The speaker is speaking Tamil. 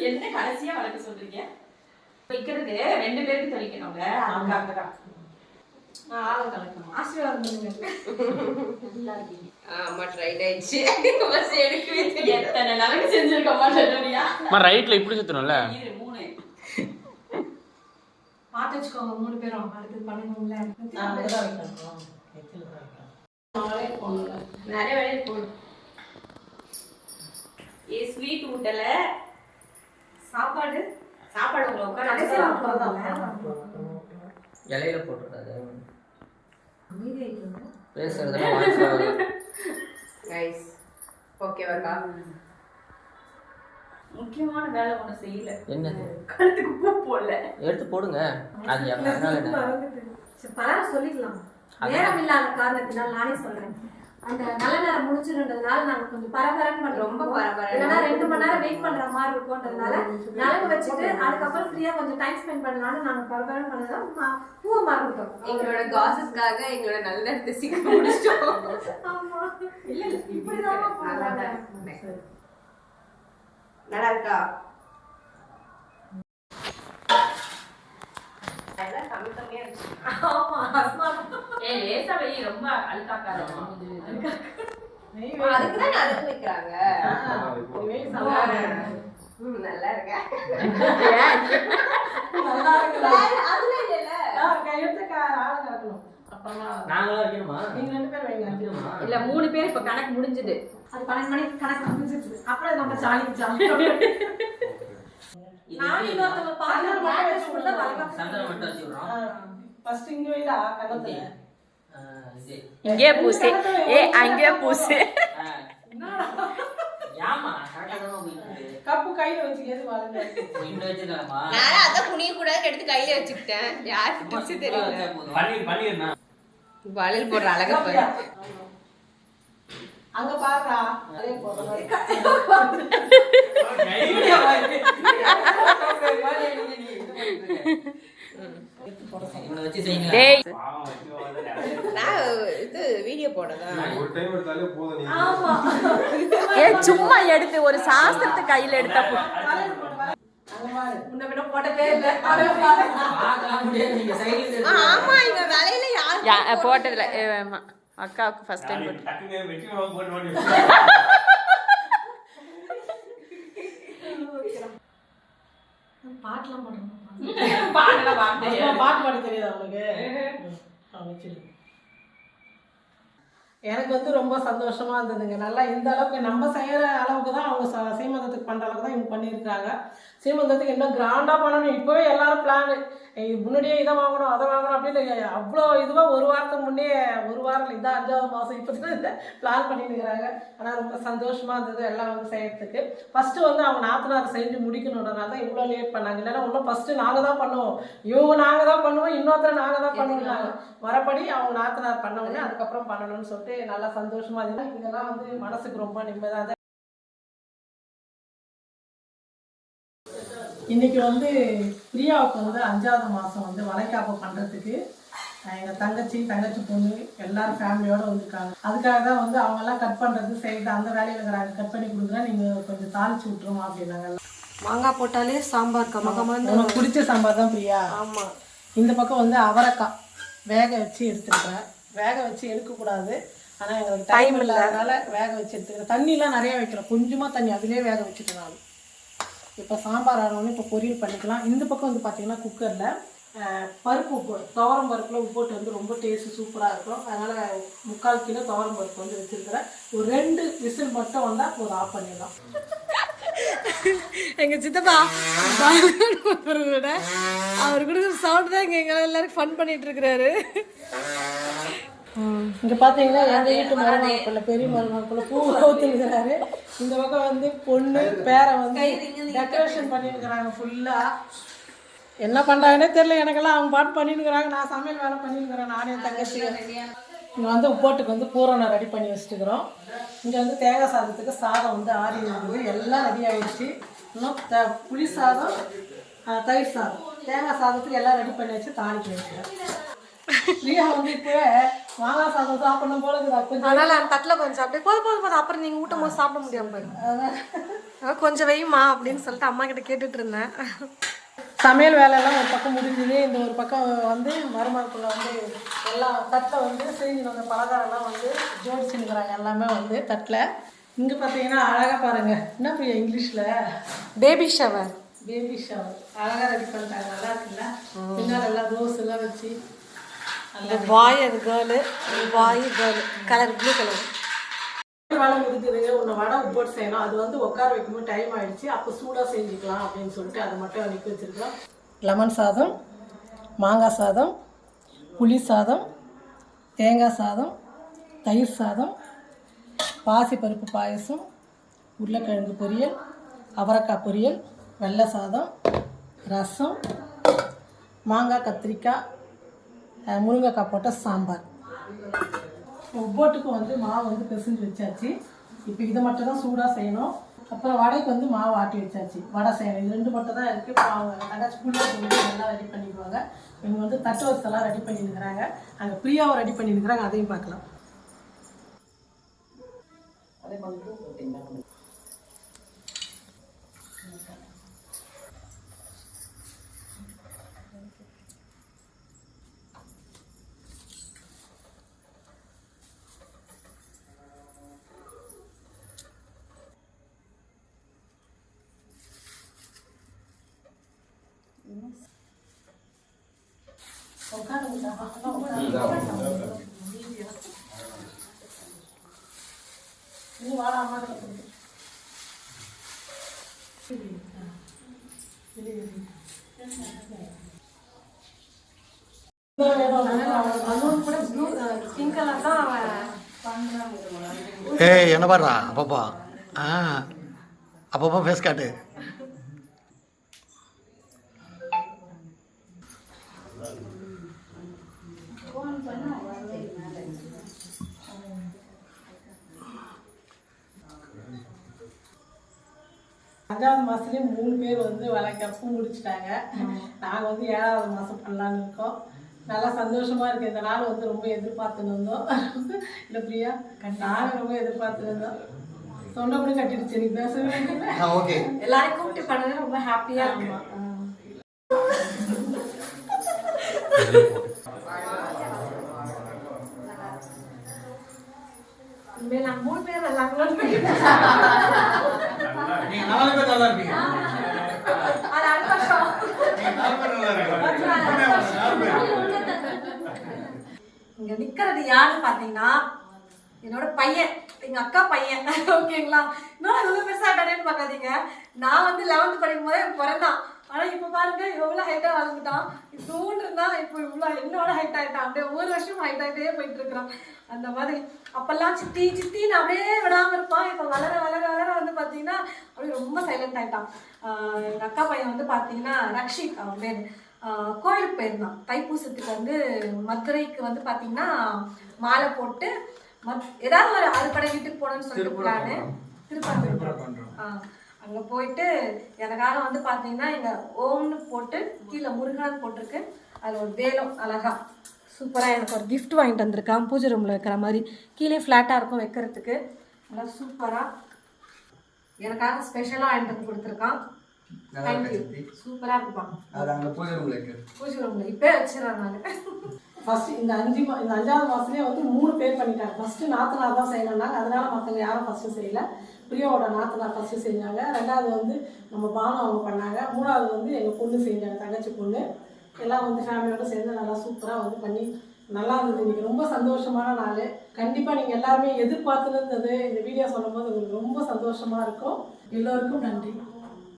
என்ன கடைசியா வழக்கு சொல்றீங்க? வைக்கிறது 2 பேருக்கு தெளிக்கணும்ல. ஆளும் கலக்கணும். ஆசீர்வாதம் பண்ணுங்க. ஆமா ரைட் ஆயிடுச்சு. பஸ் எடுக்கவே தெரியாது. எத்தனை நாளைக்கு செஞ்சிருக்க மாட்டேறியா? ரைட்ல இப்படி சுத்தணும்ல. இது 3. பாத்து வச்சுக்கோங்க 3 பேரும். அடுத்து பண்ணணும்ல. அதெல்லாம் வைக்கணும். நாளே போணும்ல. நிறைய வேலை போணும். ஏ ஸ்வீட் ஊட்டல. சாப்பாடு உங்களுக்கு உட்கார கடைசி இலையில போட்டுறாத. அமைதியா இருங்க. பேசுறதுல வாய்ஸ் गाइस ஓகேவாக்கா? முக்கியமான வேலை ஒண்ணு செய்யல. என்னது? கழுத்துக்கு பூ போடல. எடுத்து போடுங்க. அது எப்பனால என்ன? பரவாயில்ல சொல்லிக்கலாம். நேரம் இல்லாத காரணத்தினால நானே சொல்றேன். அந்த நல்ல நேரம் முடிச்சிருந்ததுனால நாங்க கொஞ்சம் பரபரன்னு பண்றோம். ரொம்ப பரபரன்னு. இல்லைன்னா 2 மணி நேரம் வெயிட் பண்ற மாதிரி இருக்கும்ன்றதுனால நலங்கு வச்சுட்டு அதுக்கப்புறம் ஃப்ரீயா கொஞ்சம் டைம் ஸ்பெண்ட் பண்ணலாம்னு நாங்க பரபரன்னு பண்ணதான் பூவை மறந்துட்டோம். எங்களோட காசிப்காக எங்களோட நல்ல நேரத்தை சீக்கிரம் முடிச்சிட்டோம். ஆமா இல்ல இப்படிதான் நல்லா இருக்கா? லேசா வெயி ரொம்ப அழுக்காக்காத. அதுக்குதான் அதுக்கு வைக்கிறாங்க. நல்லா இருக்கா? நல்லா இருக்குல்ல? அதுல இல்ல கையெழுத்துக்கு ஆளு காட்டணும். அப்பமா நாங்களா வைக்கணுமா? நீங்க 2 பேர் வைங்க. இல்ல 3 பேர் இப்ப கணக்கு முடிஞ்சது. அது 12 மணிக்கு கணக்கு முடிஞ்சிருச்சு. அப்புறம் நம்ம ஜாலி நான் இன்னொருத்தவங்க பாக்கல மேட்ச் உள்ள வரல. சந்தனம் மட்டும் வச்சு விடுறோம். ஃபர்ஸ்ட் இங்க வைடா கணத்துல. இங்கே பூசு. அங்கே பூசு. யாமா கரெக்ட்டா தான் போயிட்டு. கப்பு கையில வச்சுக்கிது வாளங்க. இங்க வச்சிரலாமா? நான் அத குனிய கூடாது எடுத்து கையில வச்சுக்கிட்டேன். யாருக்கு டிப்ஸ் தெரியல. பண்ணிரனா. வாளில் போடுற அழகா பாரு. அங்க பாருடா. அதே போடுற. டேய் நான் இது வீடியோ போடுறதா? ஒரு டைம் எடுத்தாலே போதும் நீ. ஆமா சும்மா எடுத்து ஒரு சாஸ்திரத்தை கையில எடுத்தா முன்ன பின்ன போட்டதே இல்ல. பார்க்கலாம் முடியாது நீங்க சைடுல. ஆமா இங்க வேலையில யார் போட்டதுல அக்காவுக்கு ஃபர்ஸ்ட் டைம் போட்டு டக்குனே வெட்டி போட்டு ஓடி. பாட்டுலாம் பாடணும். பாட்டு பாட தெரியாது அவனுக்கு. எனக்கு வந்து ரொம்ப சந்தோஷமா இருந்ததுங்க. நல்லா இந்த அளவுக்கு நம்ம செய்யற அளவுக்கு தான் அவங்க சீமந்தத்துக்கு பண்ற அளவுக்கு தான் இவங்க பண்ணியிருக்காங்க. சீமந்தத்துக்கு இன்னும் கிராண்டா பண்ணணும். இப்போவே எல்லாரும் பிளான் முன்னாடியே இதை வாங்கணும் அதை வாங்கணும் அப்படின்னு அவ்வளோ இதுவாக ஒரு வாரத்துக்கு முன்னே, ஒரு வாரம் இதான் 5ஆவது மாதம் இப்போ தான் பிளான் பண்ணிட்டு இருக்கிறாங்க. ஆனால் ரொம்ப சந்தோஷமா இருந்தது எல்லாம் வந்து செய்யறதுக்கு. ஃபர்ஸ்ட் வந்து அவங்க நாத்தனார் செஞ்சு முடிக்கணுன்றதுனால தான் இவ்வளோ லேட் பண்ணாங்க. இல்லைன்னா இன்னும் ஃபர்ஸ்ட் நாங்கள் தான் பண்ணுவோம், இவங்க நாங்கள் தான் பண்ணுவோம், இன்னொருத்தர் நாங்கள் தான் பண்ணுவோம். மறுபடி அவங்க நாத்தனார் பண்ணவுடனே அதுக்கப்புறம் பண்ணணும்னு சொல்லிட்டு நல்லா சந்தோஷமா இருந்தது. இதெல்லாம் வந்து மனசுக்கு ரொம்ப நிம்மதியாக. இன்னைக்கு வந்து பிரியாவுக்கு வந்து 5ஆவது மாதம் வந்து வளைகாப்பு பண்ணுறதுக்கு எங்கள் தங்கச்சி பொண்ணு எல்லாரும் ஃபேமிலியோடு வந்துருக்காங்க. அதுக்காக தான் வந்து அவங்கெல்லாம் கட் பண்ணுறது செய்யுது அந்த வேலையில் இருக்கிறாங்க. கட் பண்ணி கொடுக்குறேன், நீங்கள் கொஞ்சம் தாளிச்சு விட்டுருமா அப்படின்னாங்க. மாங்காய் போட்டாலே சாம்பார் கமகமான உனக்கு பிடிச்ச சாம்பார் தான் பிரியா. ஆமாம். இந்த பக்கம் வந்து அவரைக்காய் வேக வச்சு எடுத்துருக்கேன். வேக வச்சு எடுக்கக்கூடாது, ஆனால் எங்களுக்கு டைம் இல்லாதனால வேக வச்சு எடுத்துக்கிறேன். தண்ணிலாம் நிறையா வைக்கிறேன், கொஞ்சமாக தண்ணி அதிலே வேக வச்சுட்டு நான் இப்போ சாம்பார் ஆனோன்னு இப்போ பொரியல் பண்ணிக்கலாம். இந்த பக்கம் வந்து பார்த்திங்கன்னா குக்கரில் பருப்பு உப்பு துவரம் பருப்பில் உப்பு போட்டு வந்து ரொம்ப டேஸ்ட்டு சூப்பராக இருக்கும். அதனால் 3/4 கிலோ துவரம் பருப்பு வந்து வச்சுருக்கிறேன். ஒரு 2 விசில் மட்டும் வந்தால் ஒரு ஆஃப் பண்ணிடலாம். எங்கள் சித்தப்பா விட அவர் கொடுக்குற சவுண்ட் தான் இங்கே எங்களை எல்லாரும் ஃபன் பண்ணிட்டு இருக்கிறாரு. இங்கே பார்த்தீங்கன்னா எங்கள் வீட்டு மருமகக்குள்ள பெரிய மருமகக்குள்ள பூ ஊற்றிருக்கிறாரு. இந்த பக்கம் வந்து பொண்ணு பேரை வந்து டெக்கரேஷன் பண்ணியிருக்கிறாங்க ஃபுல்லாக. என்ன பண்ணுறாங்கன்னே தெரியல எனக்கெல்லாம். அவங்க பாட்டு பண்ணிட்டுருக்கிறாங்க, நான் சமையல் வேலை பண்ணிட்டுருக்கிறேன். நானே தங்கச்சி இங்கே வந்து உப்போட்டுக்கு வந்து பூரணம் ரெடி பண்ணி வச்சுட்டுக்கிறோம். இங்கே வந்து தேங்காய் சாதத்துக்கு சாதம் வந்து ஆறி இருக்குது, எல்லாம் ரெடி ஆகிடுச்சு. இன்னும் புளி சாதம், தயிர் சாதம், தேங்காய் சாதத்துக்கு எல்லாம் ரெடி பண்ணி வச்சு தாளிக்க வைக்கிறேன். பிரியா வந்து இப்போ மாங்காய் சாதம் சாப்பிடணும் போல இருக்குதா கொஞ்சம். அதனால அந்த தட்டில் கொஞ்சம் சாப்பிட்டு போதும் அப்புறம் நீங்கள் ஊட்டும் போது சாப்பிட முடியாம போயிடும். கொஞ்சம் வையுமா அப்படின்னு சொல்லிட்டு அம்மா கிட்ட கேட்டுட்டு இருந்தேன். சமையல் வேலையெல்லாம் ஒரு பக்கம் முடிஞ்சுது. இந்த ஒரு பக்கம் வந்து மருமகளுக்குள்ள வந்து எல்லாம் தட்டில் வந்து செஞ்சு வந்த பலகாரம்லாம் வந்து ஜோடிச்சுன்னுக்குறாங்க எல்லாமே வந்து தட்டில். இங்கே பார்த்தீங்கன்னா அழகாக பாருங்கள், என்ன பிரியா இங்கிலீஷில் பேபி ஷவர் அழகாக ரெடி பண்ணிட்டாங்க. நல்லா இருக்குல்ல? பின்னால் எல்லாம் ரோஸ் எல்லாம் வச்சு அந்த பாய் அது கேர்ளு, பாய் கேர்ளு கலர் ப்ளூ கலர். வேலை முடிஞ்சதுங்க. ஒன்று வடை போட்டு செய்யணும். அது வந்து உட்கார வைக்கும்போது டைம் ஆகிடுச்சு. அப்போ சூடாக செஞ்சுக்கலாம் அப்படின்னு சொல்லிட்டு அதை மட்டும் நிற்க வச்சுருக்கோம். லெமன் சாதம், மாங்காய் சாதம், புளி சாதம், தேங்காய் சாதம், தயிர் சாதம், பாசிப்பருப்பு பாயசம், உருளைக்கிழங்கு பொரியல், அவரைக்காய் பொரியல், வெள்ளை சாதம், ரசம், மாங்காய் கத்திரிக்காய், முருங்கைக்காய் போட்ட சாம்பார். ஒவ்வொட்டுக்கு வந்து மாவு வந்து பிசைஞ்சு வச்சாச்சு. இப்போ இதை மட்டும் தான் சூடாக செய்யணும். அப்புறம் வடைக்கு வந்து மாவு ஆட்டி வச்சாச்சு. வடை செய்யணும். இது 2 மட்டும் தான் இருக்குது. இப்போ அவங்க தங்கச்சி புளியாக சொல்லி எல்லாம் ரெடி பண்ணிடுவாங்க. இவங்க வந்து தட்டு வசெல்லாம் ரெடி பண்ணியிருக்கிறாங்க. அங்கே பிரியாவை ரெடி பண்ணியிருக்கிறாங்க. அதையும் பார்க்கலாம். அதே மாதிரி ஏய் என்ன பாடுறா அப்பப்பா அப்பப்பா ஃபேஸ் காட்டு. அஞ்சாவது மாதத்துலேயே 3 பேர் வந்து வளர்க்கப்போ முடிச்சுட்டாங்க. நாங்கள் வந்து 7வது மாதம் பண்ணலான்னு இருக்கோம். நல்லா சந்தோஷமாக இருக்குது. இந்த நாள் வந்து ரொம்ப எதிர்பார்த்துன்னு இருந்தோம். இல்லை பிரியா? நாங்கள் ரொம்ப எதிர்பார்த்துன்னு இருந்தோம். தொண்டை கூட கட்டிடுச்சு. நீ பேசவே ஓகே. எல்லாரும் கூப்பிட்டு பண்ணது ரொம்ப ஹாப்பியாக இருக்குமா? நாங்கள் 3 பேர் எல்லாங்களும் நீங்க 4 பேர் நல்லா இருப்பீங்க. அது அடுத்த வருஷம். இங்க நிக்கிறது யாருன்னு பாத்தீங்கன்னா என்னோட பையன், எங்க அக்கா பையன். ஓகேங்களா? இன்னும் இவ்வளவு பெருசா ஆட்டானேன்னு பாக்காதீங்க. நான் வந்து 11th படிக்கும் போதே பிறந்தான். ஆனா இப்ப பாருங்க எவ்வளவு ஹைட்டா வளர்ந்துட்டான். இவ்வளோன்னு இருந்தா இப்போ இவ்வளவு என்னோட ஹைட் ஆயிட்டான். அப்படியே ஒவ்வொரு வருஷம் ஹைட் ஆயிட்டே போயிட்டு இருக்கிறான். அந்த மாதிரி அப்பெல்லாம் சித்தி சித்தின்னு அப்படியே விடாம இருப்பான். இப்ப வளர வளர வளர வந்து பாத்தீங்கன்னா அப்படியே ரொம்ப சைலண்ட் ஆயிட்டான். எங்க அக்கா பையன் வந்து பாத்தீங்கன்னா ரக்ஷித் அவன் பேர். கோயிலுக்கு போயிருந்தான். தைப்பூசத்துக்கு வந்து மதுரைக்கு வந்து பாத்தீங்கன்னா மாலை போட்டு ஏதாவது ஒரு அறுபடை வீட்டுக்கு போகணும்னு சொல்லிட்டு பிளானு. திருப்பதி அங்கே போயிட்டு எனக்காக வந்து பார்த்தீங்கன்னா இங்கே ஓம்னு போட்டு கீழே முருகன் போட்டிருக்கு. அதில் ஒரு வேலம் அழகா சூப்பராக எனக்கு ஒரு கிஃப்ட் வாங்கிட்டு வந்திருக்கான். பூஜை ரூமில் வைக்கிற மாதிரி கீழே ஃப்ளாட்டாக இருக்கும் வைக்கிறதுக்கு. நல்லா சூப்பராக எனக்காக ஸ்பெஷலாக வாங்கிட்டு வந்து கொடுத்துருக்கான். தேங்க்யூ. சூப்பராக இருக்குப்பா. பூஜை ரூமில் இப்போ வச்சிடறேன் நான். ஃபஸ்ட்டு இந்த 5வது மாதத்துலேயே வந்து 3 பேர் பண்ணிட்டாங்க. ஃபஸ்ட்டு நாத்தனார் தான் செய்யணுன்னாங்க. அதனால மற்றவங்க யாரும் ஃபஸ்ட்டு செய்யலை. பிரியாவோட நாத்தனார் ஃபஸ்ட்டு செஞ்சாங்க. 2வது வந்து நம்ம பானு அவங்க பண்ணாங்க. 3வது வந்து எங்கள் பொண்ணு செஞ்சாங்க, தங்கச்சி பொண்ணு. எல்லாம் வந்து ஃபேமிலியோடு சேர்ந்து நல்லா சூப்பராக வந்து பண்ணி நல்லா இருந்தது. இன்றைக்கி ரொம்ப சந்தோஷமான நாள். கண்டிப்பாக நீங்கள் எல்லாருமே எதிர்பார்த்துன்னு இருந்தது. இந்த வீடியோ சொல்லும்போது உங்களுக்கு ரொம்ப சந்தோஷமாக இருக்கும். எல்லோருக்கும் நன்றி.